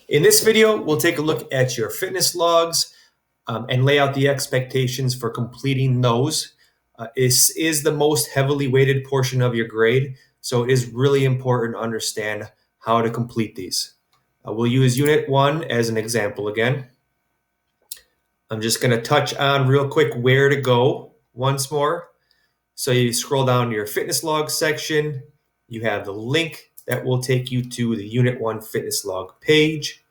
In this video, we'll take a look at your fitness logs and lay out the expectations for completing those. This is the most heavily weighted portion of your grade, so it is really important to understand how to complete these. We'll use Unit 1 as an example again. I'm just going to touch on real quick where to go once more. So you scroll down to your fitness log section. You have the link that will take you to the Unit 1 fitness log page.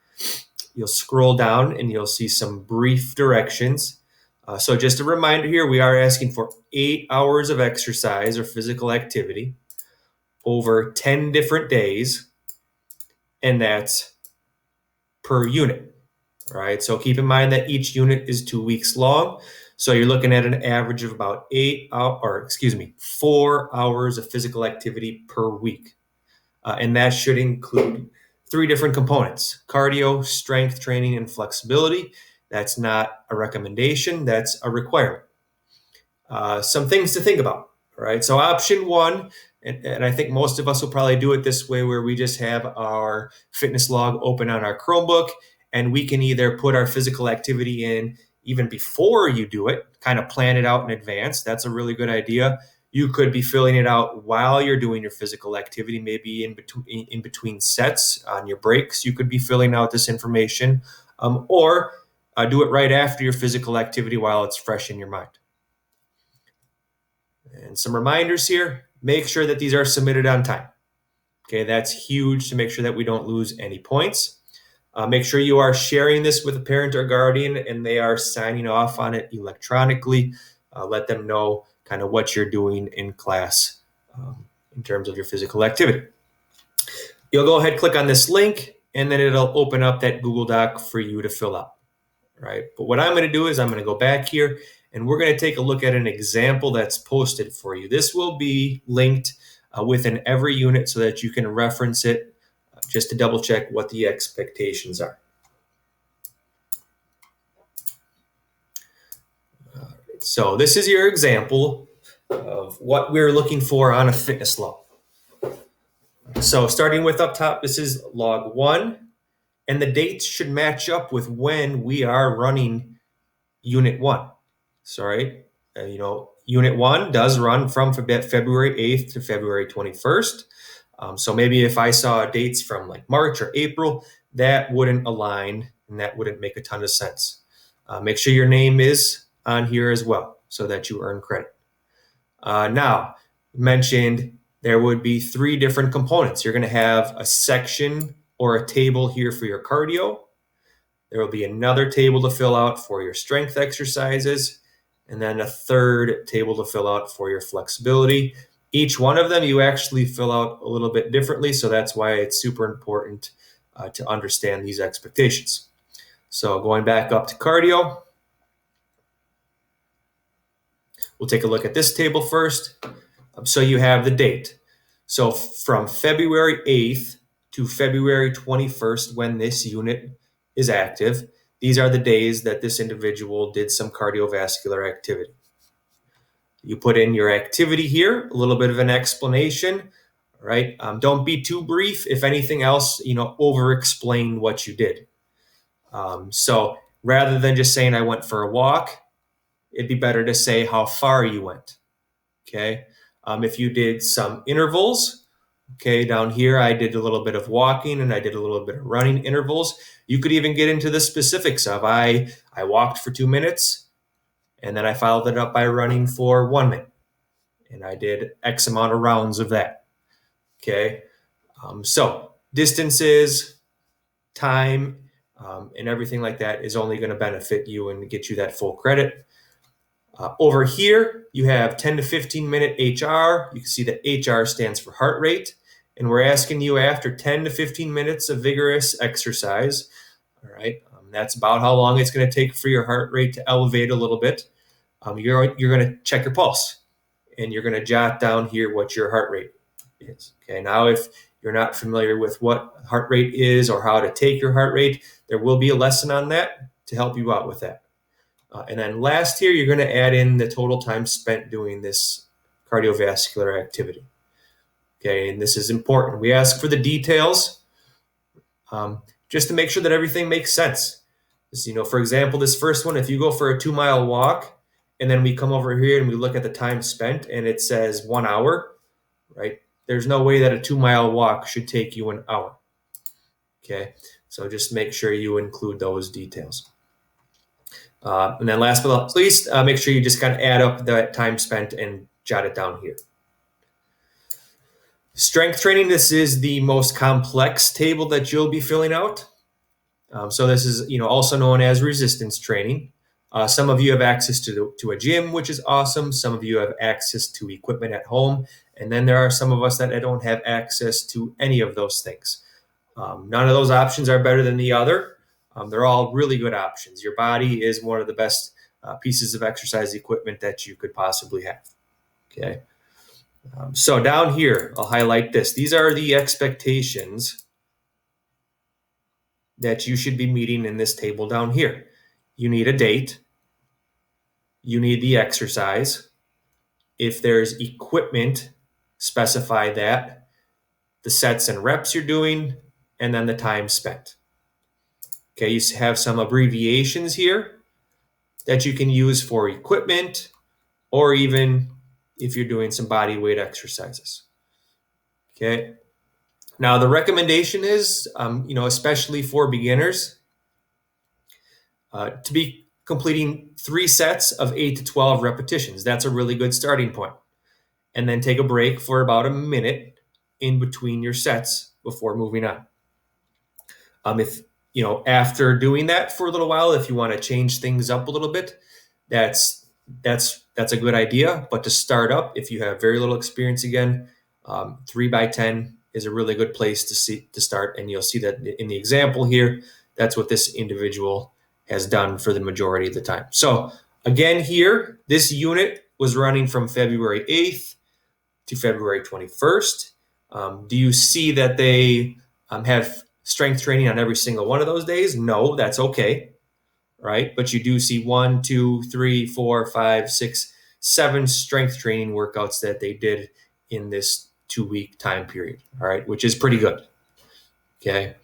You'll scroll down and you'll see some brief directions. So just a reminder here, we are asking for 8 hours of exercise or physical activity over 10 different days, and that's per unit, right? So keep in mind that each unit is 2 weeks long. So you're looking at an average of about 4 hours of physical activity per week. And that should include 3 different components: cardio, strength training, and flexibility. That's not a recommendation, that's a requirement. Some things to think about, right? So option 1, and I think most of us will probably do it this way, where we just have our fitness log open on our Chromebook, and we can either put our physical activity in even before you do it, kind of plan it out in advance. That's a really good idea. You could be filling it out while you're doing your physical activity, maybe in between sets on your breaks. You could be filling out this information, or do it right after your physical activity while it's fresh in your mind. And some reminders here: make sure that these are submitted on time. Okay, that's huge to make sure that we don't lose any points. Make sure you are sharing this with a parent or guardian and they are signing off on it electronically. Let them know kind of what you're doing in class in terms of your physical activity. You'll go ahead, click on this link, and then it'll open up that Google Doc for you to fill out, right? But what I'm going to do is I'm going to go back here and we're going to take a look at an example that's posted for you. This will be linked within every unit so that you can reference it just to double check what the expectations are. So this is your example of what we're looking for on a fitness log. So starting with up top, this is log 1, and the dates should match up with when we are running Unit 1. Sorry, Unit 1 does run from February 8th to February 21st. So maybe if I saw dates from like March or April, that wouldn't align and that wouldn't make a ton of sense. Make sure your name is on here as well so that you earn credit. Now, mentioned there would be 3 different components. You're going to have a section or a table here for your cardio. There will be another table to fill out for your strength exercises, and then a third table to fill out for your flexibility. Each one of them you actually fill out a little bit differently, so that's why it's super important to understand these expectations. So going back up to cardio, we'll take a look at this table first. So you have the date. So from February 8th to February 21st, when this unit is active, these are the days that this individual did some cardiovascular activity. You put in your activity here, a little bit of an explanation, right? Don't be too brief. If anything else, over-explain what you did. So rather than just saying I went for a walk, it'd be better to say how far you went, okay? If you did some intervals, okay, down here I did a little bit of walking and I did a little bit of running intervals. You could even get into the specifics of I walked for 2 minutes and then I followed it up by running for 1 minute. And I did X amount of rounds of that, okay? So distances, time, and everything like that is only going to benefit you and get you that full credit. Over here, you have 10 to 15 minute HR. You can see that HR stands for heart rate. And we're asking you after 10 to 15 minutes of vigorous exercise, all right, that's about how long it's going to take for your heart rate to elevate a little bit. You're going to check your pulse and you're going to jot down here what your heart rate is. Okay, now if you're not familiar with what heart rate is or how to take your heart rate, there will be a lesson on that to help you out with that. And then last here, you're going to add in the total time spent doing this cardiovascular activity. Okay, and this is important. We ask for the details. just to make sure that everything makes sense. For example, this first one, if you go for a 2-mile walk and then we come over here and we look at the time spent and it says 1 hour, right? There's no way that a 2-mile walk should take you an hour. Okay, so just make sure you include those details. And then last but not least, make sure you just kind of add up that time spent and jot it down here. Strength training, this is the most complex table that you'll be filling out. So this is also known as resistance training. Some of you have access to a gym, which is awesome. Some of you have access to equipment at home. And then there are some of us that don't have access to any of those things. None of those options are better than the other. They're all really good options. Your body is one of the best pieces of exercise equipment that you could possibly have. Okay. So down here, I'll highlight this. These are the expectations that you should be meeting in this table down here. You need a date. You need the exercise. If there's equipment, specify that, the sets and reps you're doing, and then the time spent. Okay, you have some abbreviations here that you can use for equipment, or even if you're doing some body weight exercises. Okay. Now the recommendation is, especially for beginners, to be completing 3 sets of 8 to 12 repetitions. That's a really good starting point. And then take a break for about a minute in between your sets before moving on. After doing that for a little while, if you want to change things up a little bit, that's a good idea. But to start up, if you have very little experience again, 3 by 10 is a really good place to start. And you'll see that in the example here, that's what this individual has done for the majority of the time. So again, here, this unit was running from February 8th to February 21st. Do you see that they have strength training on every single one of those days? No, that's okay, right? But you do see 1, 2, 3, 4, 5, 6, 7 strength training workouts that they did in this 2-week time period, all right, which is pretty good. Okay.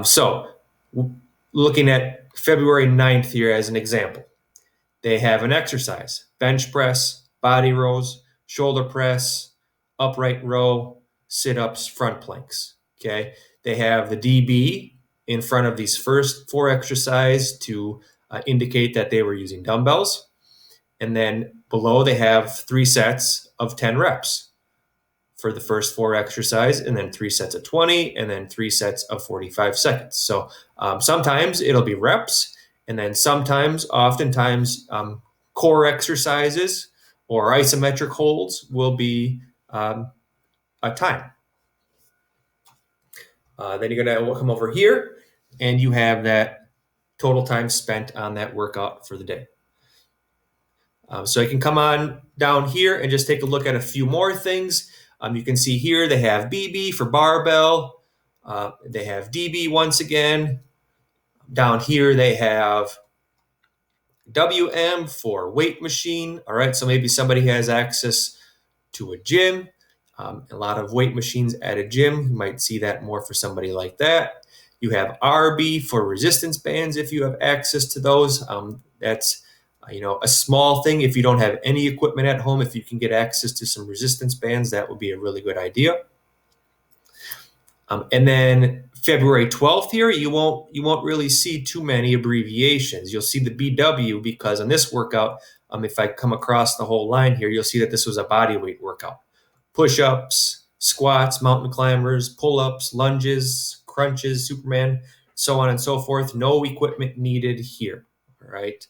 So looking at February 9th here as an example, they have an exercise: bench press, body rows, shoulder press, upright row, sit-ups, front planks. Okay. They have the DB in front of these first 4 exercises to indicate that they were using dumbbells. And then below they have 3 sets of 10 reps for the first 4 exercises, and then 3 sets of 20, and then 3 sets of 45 seconds. So sometimes it'll be reps, and then oftentimes, core exercises or isometric holds will be a time. Then you're going to come over here, and you have that total time spent on that workout for the day. So you can come on down here and just take a look at a few more things. You can see here they have BB for barbell. They have DB once again. Down here they have WM for weight machine. All right, so maybe somebody has access to a gym. A lot of weight machines at a gym. You might see that more for somebody like that. You have RB for resistance bands if you have access to those. That's a small thing. If you don't have any equipment at home, if you can get access to some resistance bands, that would be a really good idea. And then February 12th here, you won't really see too many abbreviations. You'll see the BW because on this workout, if I come across the whole line here, you'll see that this was a body weight workout. Push-ups, squats, mountain climbers, pull-ups, lunges, crunches, Superman, so on and so forth. No equipment needed here, all right?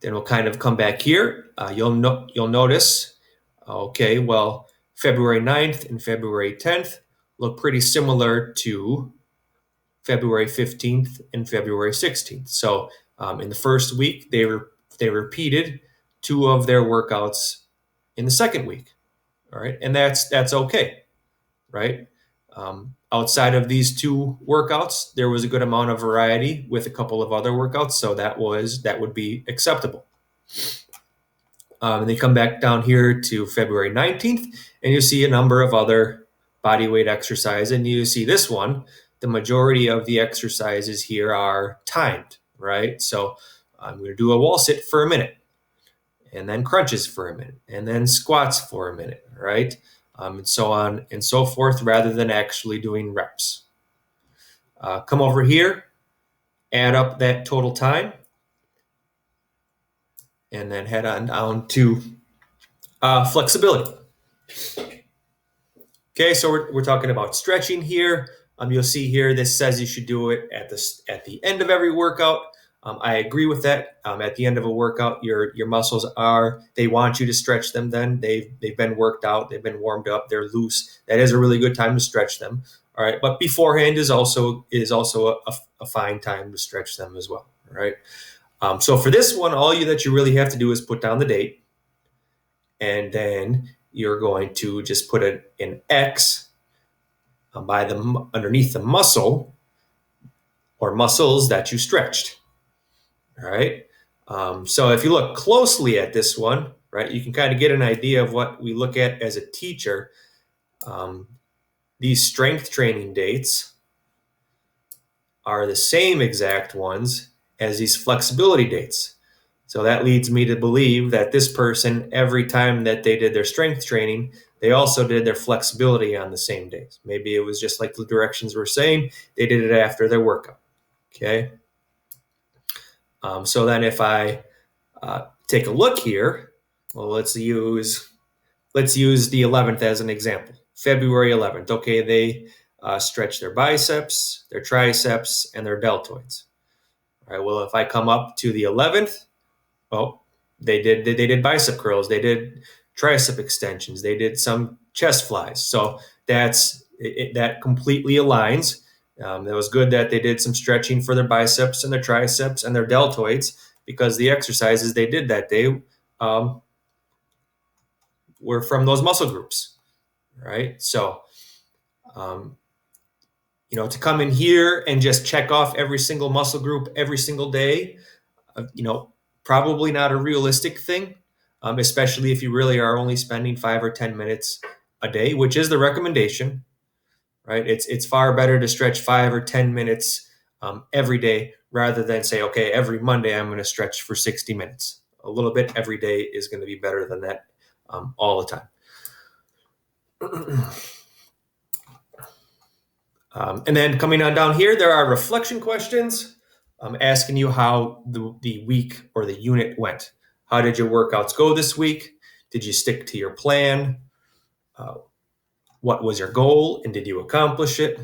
Then we'll kind of come back here. You'll notice, okay, well, February 9th and February 10th look pretty similar to February 15th and February 16th. So in the first week, they repeated 2 of their workouts in the second week, all right? And that's okay, right? Outside of these 2 workouts, there was a good amount of variety with a couple of other workouts, so that would be acceptable. And they come back down here to February 19th, and you see a number of other body weight exercise. And you see this one, the majority of the exercises here are timed, right? So I'm going to do a wall sit for a minute, and then crunches for a minute, and then squats for a minute, right? And so on and so forth, rather than actually doing reps. Come over here, add up that total time, and then head on down to flexibility. Okay, so we're talking about stretching here. You'll see here, this says you should do it at the end of every workout. I agree with that. At the end of a workout, your muscles they want you to stretch them then. They've been worked out, they've been warmed up, they're loose. That is a really good time to stretch them. All right, but beforehand is also a fine time to stretch them as well. All right. So for this one, that you really have to do is put down the date, and then you're going to just put an X underneath the muscle or muscles that you stretched. All right. So if you look closely at this one, right, you can kind of get an idea of what we look at as a teacher. These strength training dates are the same exact ones as these flexibility dates. So that leads me to believe that this person, every time that they did their strength training, they also did their flexibility on the same days. Maybe it was just like the directions were saying, they did it after their workout. Okay. So then if I take a look here, well, let's use the 11th as an example. February 11th. Okay, they stretch their biceps, their triceps, and their deltoids. All right. Well, if I come up to the 11th, well, they did bicep curls, they did tricep extensions, they did some chest flies. So that completely aligns. That was good that they did some stretching for their biceps and their triceps and their deltoids, because the exercises they did that day were from those muscle groups, right? So, to come in here and just check off every single muscle group every single day, probably not a realistic thing, especially if you really are only spending 5 or 10 minutes a day, which is the recommendation, right? It's far better to stretch 5 or 10 minutes every day rather than say, okay, every Monday I'm going to stretch for 60 minutes. A little bit every day is going to be better than that all the time. And then coming on down here, there are reflection questions. Asking you how the week or the unit went. How did your workouts go this week? Did you stick to your plan? What was your goal and did you accomplish it?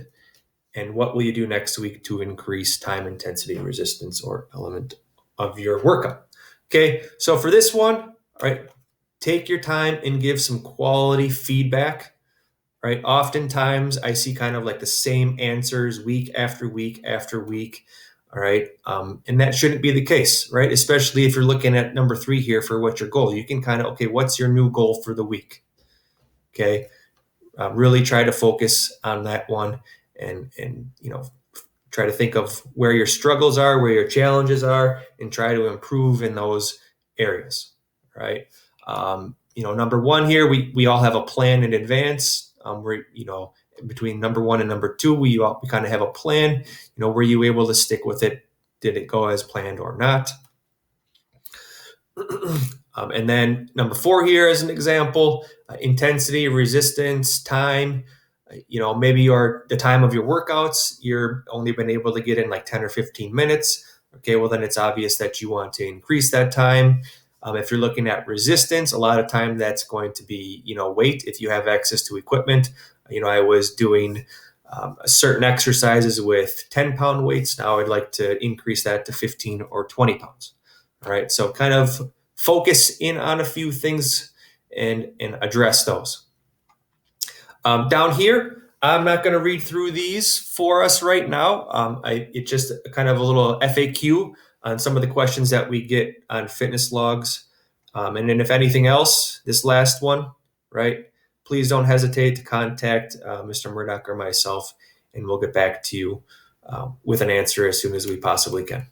And what will you do next week to increase time, intensity, resistance, or element of your workout? Okay, so for this one, all right, take your time and give some quality feedback. Right, oftentimes I see kind of like the same answers week after week after week. All right. And that shouldn't be the case, right? Especially if you're looking at number 3 here for what's your goal. You can kind of, okay, what's your new goal for the week? Okay. Really try to focus on that one and try to think of where your struggles are, where your challenges are, and try to improve in those areas, right? Number 1 here, we all have a plan in advance. Between number 1 and number 2, we kind of have a plan. Were you able to stick with it? Did it go as planned or not? And then number 4 here as an example, intensity, resistance, time. Maybe the time of your workouts, you're only been able to get in like 10 or 15 minutes. Okay, well then it's obvious that you want to increase that time. If you're looking at resistance, a lot of time that's going to be, weight. If you have access to equipment, I was doing certain exercises with 10-pound weights. Now I'd like to increase that to 15 or 20 pounds. All right. So kind of focus in on a few things and address those. Down here, I'm not going to read through these for us right now. It's just kind of a little FAQ on some of the questions that we get on fitness logs. And then if anything else, this last one, right, please don't hesitate to contact Mr. Murdoch or myself, and we'll get back to you with an answer as soon as we possibly can.